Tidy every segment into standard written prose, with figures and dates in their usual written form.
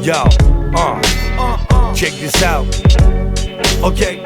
Yo, check this out. Ok.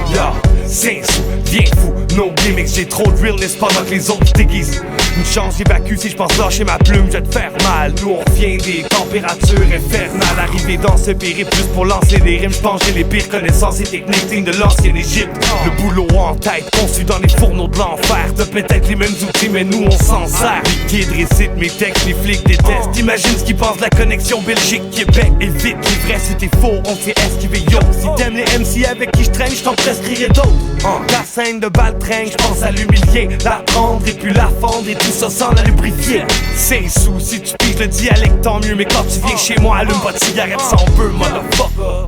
Yo, c'est sous, viens fou, no gimmicks. J'ai trop de realness pendant que les autres se déguisent. Une chance j'évacue si je pense lâcher ma plume, je vais te faire mal. Nous on revient des températures infernales. Arrivé dans ce périple juste pour lancer des rimes. J'pense j'ai les pires connaissances et techniques dignes de l'ancienne Égypte. Le boulot en tête, conçu dans les fourneaux de l'enfer. T'as peut-être les mêmes outils mais nous on s'en sert. Les kids récitent mes textes, les flics détestent. T'imagines ce qu'ils pensent de la connexion Belgique-Québec. Évite les vrais c'était faux, on s'est esquivé yo. Si t'aimes les MC avec qui je traîne, j't'en prescrirai d'autres. La scène de Baltringue, j'pense à l'humilier, la prendre et puis la fendre et tout ça sans la lubrifier. C'est sous, si tu piges le dialecte tant mieux. Mais quand tu viens chez moi, allume pas de cigarette sans peu, motherfucker.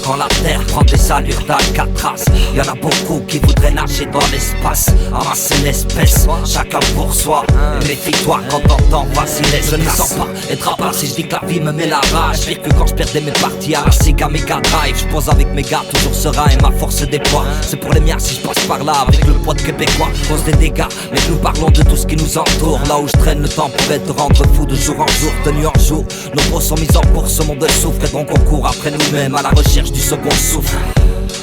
Quand la terre prend des allures d'Alcatraz, y'en a beaucoup qui voudraient nager dans l'espace. Amasser l'espèce, chacun pour soi. Méfie-toi quand t'entends vaciller. Je ne sens pas être à part si je dis que la vie me met la rage. Pire que quand je perdais mes parties à la Sega Mega Drive. Je pose avec mes gars, toujours serein et ma force déploie. C'est pour les miens si je passe par là avec le poids de québécois. Cause des dégâts, mais nous parlons de tout ce qui nous entoure. Là où je traîne, le temps pourrait te rendre fou de jour en jour, de nuit en jour. Nos pros sont mis en course, ce monde souffre et donc on court après nous-mêmes à la recherche du second souffle.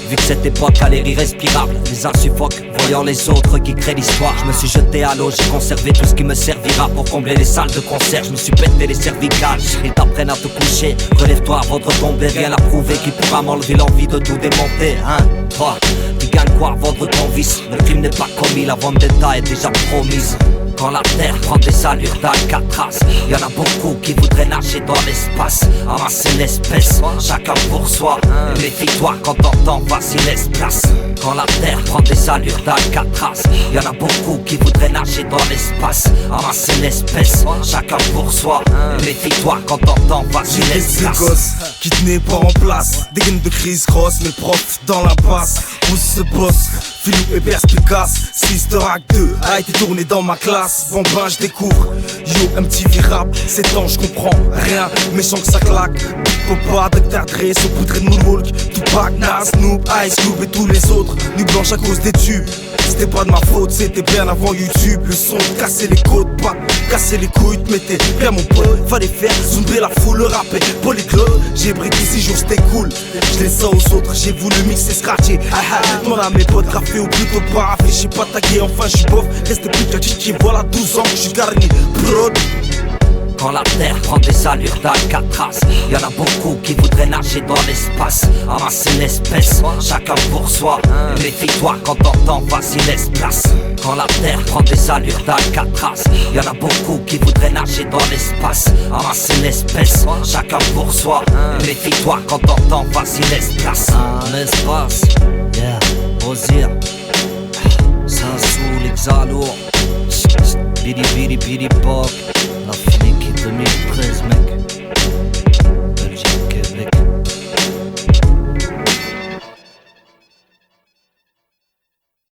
Vu que cette époque a l'air irrespirable, les uns suffoquent, voyant les autres qui créent l'histoire. Je me suis jeté à l'eau, j'ai conservé tout ce qui me servira pour combler les salles de concert. Je me suis pété les cervicales, ils t'apprennent à te coucher. Relève-toi avant de retomber, rien à prouver qui pourra m'enlever l'envie de tout démonter. 1, 3, tu gagnes quoi? Vendre ton vice. Le crime n'est pas commis, la vendetta est déjà promise. Quand la terre prend des allures d'Alcatraz, y'en a beaucoup qui voudraient nager dans l'espace. Amasser l'espèce, chacun pour soi. Méfie-toi quand t'entends vas-y laisse place. Quand la terre prend des allures d'Alcatraz, y'en a beaucoup qui voudraient nager dans l'espace. Amasser l'espèce, chacun pour soi. Méfie-toi quand t'entends vas-y laisse place. Des gosses qui tenaient pas en place, des gaines de crise grosse, mes profs dans la passe. Pousse ce boss, Philippe et perspicace. Sister Act 2 a été tourné dans ma classe. Bon ben je découvre, yo MTV rap. 7 ans je comprends rien, méchant que ça claque. Big Papa, Dr. Dre, saupoudré de Moonwalk. Tupac, Nas, Snoop, Ice Cube et tous les autres. Nuit blanche à cause des tubes. C'était pas de ma faute, c'était bien avant YouTube. Le son casser les côtes, pas casser les couilles, te mettais bien mon pote. Fallait faire zoomer la foule, le rapper polyglotte. J'ai briqué 6 jours, c'était cool. Je laisse ça aux autres, j'ai voulu mixer, scratcher. Demande à mes potes, graffé ou plutôt pas. J'ai pas tagué, enfin je suis bof. Reste plus que qui voilà 12 ans que je suis garni. Prod. Quand la terre prend des allures d'Alcatraz, y'en a beaucoup qui voudraient nager dans l'espace. Amasser l'espèce, chacun pour soi. Méfie-toi quand t'entends vas-y laisse place. Quand la terre prend des allures d'Alcatraz, y'en a beaucoup qui voudraient nager dans l'espace. Amasser l'espèce, chacun pour soi. Méfie-toi quand t'entends vas-y laisse place. L'espace, yeah, Ozir, ça sous l'exhalo. Bidi bidi bidi pop.